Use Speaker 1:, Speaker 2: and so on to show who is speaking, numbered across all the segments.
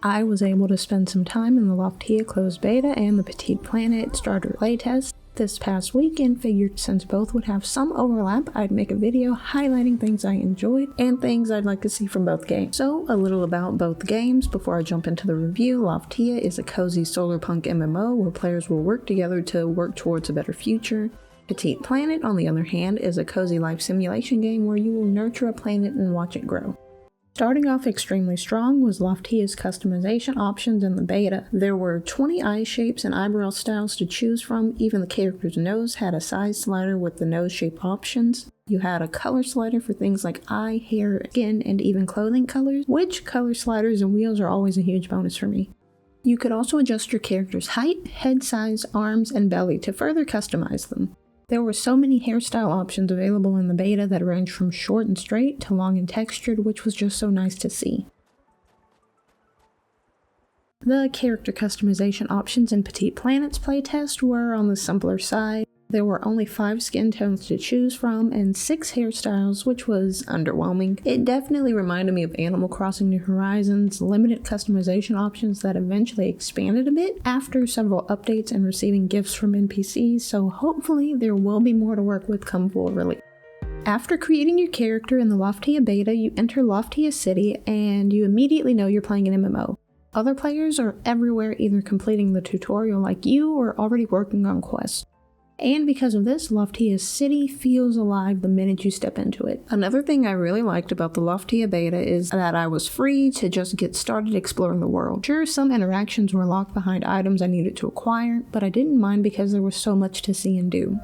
Speaker 1: I was able to spend some time in the Loftia closed beta and the Petit Planet Stardrift playtest this past week and figured since both would have some overlap, I'd make a video highlighting things I enjoyed and things I'd like to see from both games. So a little about both games before I jump into the review. Loftia is a cozy solarpunk MMO where players will work together to work towards a better future. Petit Planet, on the other hand, is a cozy life simulation game where you will nurture a planet and watch it grow. Starting off extremely strong was Loftia's customization options in the beta. There were 20 eye shapes and eyebrow styles to choose from. Even the character's nose had a size slider with the nose shape options. You had a color slider for things like eye, hair, skin, and even clothing colors, which color sliders and wheels are always a huge bonus for me. You could also adjust your character's height, head size, arms, and belly to further customize them. There were so many hairstyle options available in the beta that ranged from short and straight to long and textured, which was just so nice to see. The character customization options in Petit Planet's playtest were on the simpler side. There were only 5 skin tones to choose from and 6 hairstyles, which was underwhelming. It definitely reminded me of Animal Crossing New Horizons' limited customization options that eventually expanded a bit after several updates and receiving gifts from NPCs, so hopefully there will be more to work with come full release. After creating your character in the Loftia beta, you enter Loftia City and you immediately know you're playing an MMO. Other players are everywhere either completing the tutorial like you or already working on quests. And because of this, Loftia City feels alive the minute you step into it. Another thing I really liked about the Loftia beta is that I was free to just get started exploring the world. Sure, some interactions were locked behind items I needed to acquire, but I didn't mind because there was so much to see and do.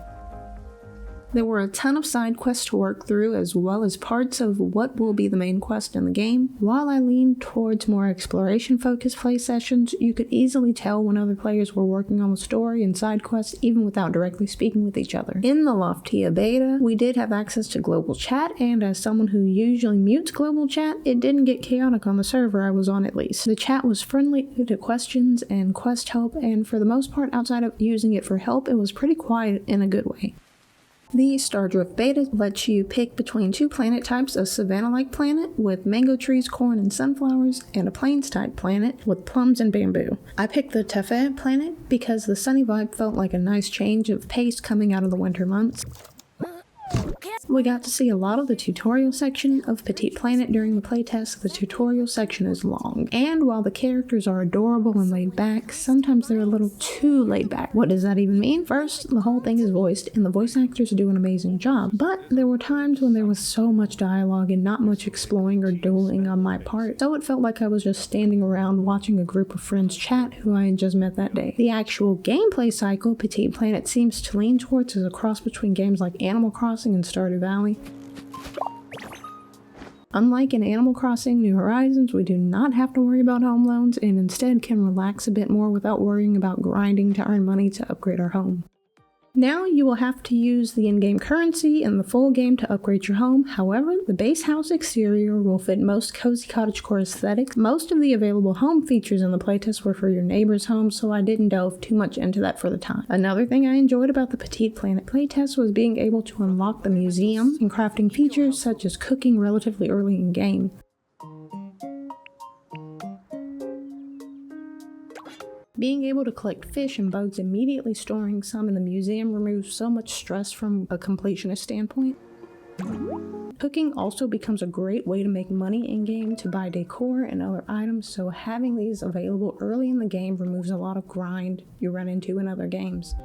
Speaker 1: There were a ton of side quests to work through, as well as parts of what will be the main quest in the game. While I leaned towards more exploration-focused play sessions, you could easily tell when other players were working on the story and side quests even without directly speaking with each other. In the Loftia beta, we did have access to global chat, and as someone who usually mutes global chat, it didn't get chaotic on the server I was on at least. The chat was friendly to questions and quest help, and for the most part outside of using it for help, it was pretty quiet in a good way. The Stardrift beta lets you pick between 2 planet types: a savanna-like planet with mango trees, corn, and sunflowers, and a plains-type planet with plums and bamboo. I picked the Tefe planet because the sunny vibe felt like a nice change of pace coming out of the winter months. We got to see a lot of the tutorial section of Petit Planet during the playtest. The tutorial section is long, and while the characters are adorable and laid back, sometimes they're a little too laid back. What does that even mean? First, the whole thing is voiced, and the voice actors do an amazing job, but there were times when there was so much dialogue and not much exploring or dueling on my part, so it felt like I was just standing around watching a group of friends chat who I had just met that day. The actual gameplay cycle Petit Planet seems to lean towards is a cross between games like Animal Crossing and Stardew Valley. Unlike in Animal Crossing New Horizons, we do not have to worry about home loans and instead can relax a bit more without worrying about grinding to earn money to upgrade our home. Now you will have to use the in-game currency in the full game to upgrade your home. However, the base house exterior will fit most cozy cottagecore aesthetics. Most of the available home features in the playtest were for your neighbor's home, so I didn't delve too much into that for the time. Another thing I enjoyed about the Petit Planet playtest was being able to unlock the museum and crafting features such as cooking relatively early in game. Being able to collect fish and bugs immediately storing some in the museum removes so much stress from a completionist standpoint. Cooking also becomes a great way to make money in-game to buy decor and other items, so having these available early in the game removes a lot of grind you run into in other games.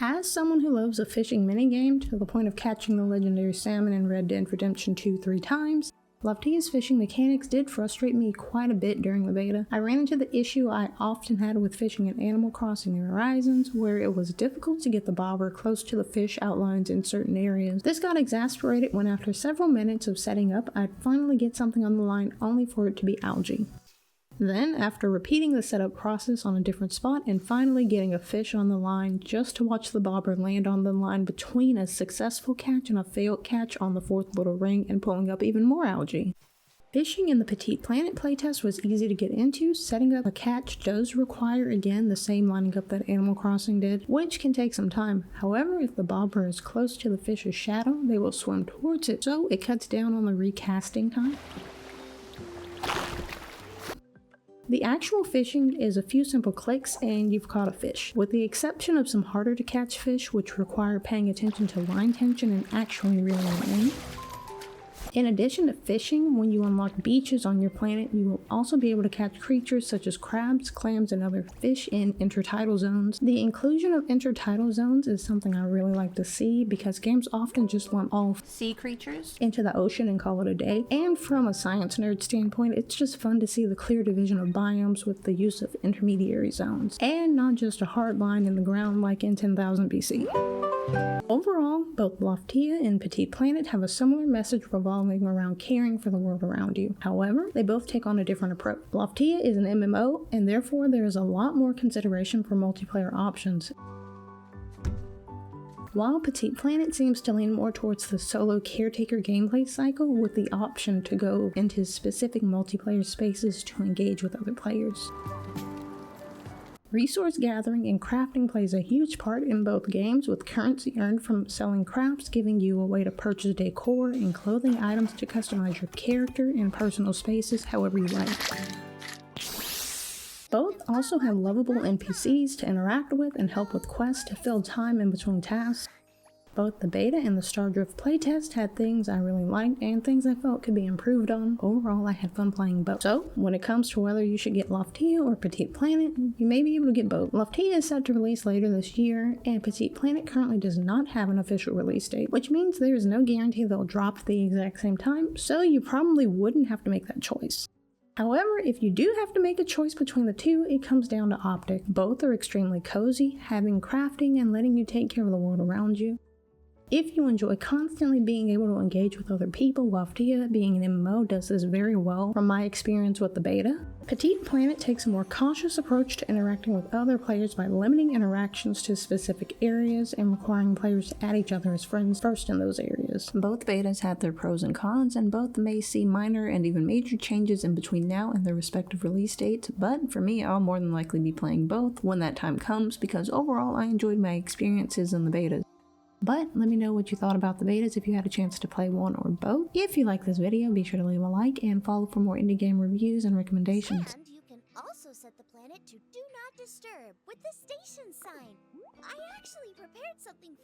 Speaker 1: As someone who loves a fishing minigame to the point of catching the legendary salmon in Red Dead Redemption 2 3 times, Loftia's fishing mechanics did frustrate me quite a bit during the beta. I ran into the issue I often had with fishing in Animal Crossing New Horizons, where it was difficult to get the bobber close to the fish outlines in certain areas. This got exasperated when after several minutes of setting up, I'd finally get something on the line only for it to be algae. Then, after repeating the setup process on a different spot and finally getting a fish on the line just to watch the bobber land on the line between a successful catch and a failed catch on the 4th little ring and pulling up even more algae. Fishing in the Petit Planet playtest was easy to get into. Setting up a catch does require, again, the same lining up that Animal Crossing did, which can take some time. However, if the bobber is close to the fish's shadow, they will swim towards it, so it cuts down on the recasting time. The actual fishing is a few simple clicks and you've caught a fish, with the exception of some harder to catch fish which require paying attention to line tension and actually reeling them in. In addition to fishing, when you unlock beaches on your planet, you will also be able to catch creatures such as crabs, clams, and other fish in intertidal zones. The inclusion of intertidal zones is something I really like to see because games often just lump all sea creatures into the ocean and call it a day. And from a science nerd standpoint, it's just fun to see the clear division of biomes with the use of intermediary zones, and not just a hard line in the ground like in 10,000 BC. Overall, both Loftia and Petit Planet have a similar message revolving around caring for the world around you. However, they both take on a different approach. Loftia is an MMO, and therefore there is a lot more consideration for multiplayer options. While Petit Planet seems to lean more towards the solo caretaker gameplay cycle with the option to go into specific multiplayer spaces to engage with other players. Resource gathering and crafting plays a huge part in both games, with currency earned from selling crafts giving you a way to purchase decor and clothing items to customize your character and personal spaces however you like. Both also have lovable NPCs to interact with and help with quests to fill time in between tasks. Both the beta and the Stardrift playtest had things I really liked and things I felt could be improved on. Overall, I had fun playing both. So, when it comes to whether you should get Loftia or Petit Planet, you may be able to get both. Loftia is set to release later this year, and Petit Planet currently does not have an official release date, which means there is no guarantee they'll drop at the exact same time, so you probably wouldn't have to make that choice. However, if you do have to make a choice between the two, it comes down to optic. Both are extremely cozy, having crafting and letting you take care of the world around you. If you enjoy constantly being able to engage with other people, Loftia, being an MMO, does this very well from my experience with the beta. Petit Planet takes a more cautious approach to interacting with other players by limiting interactions to specific areas and requiring players to add each other as friends first in those areas. Both betas have their pros and cons, and both may see minor and even major changes in between now and their respective release dates, but for me, I'll more than likely be playing both when that time comes because overall I enjoyed my experiences in the betas. But let me know what you thought about the betas if you had a chance to play one or both. If you like this video, be sure to leave a like and follow for more indie game reviews and recommendations.
Speaker 2: And you can also set the planet to Do Not Disturb with the station sign. I actually prepared something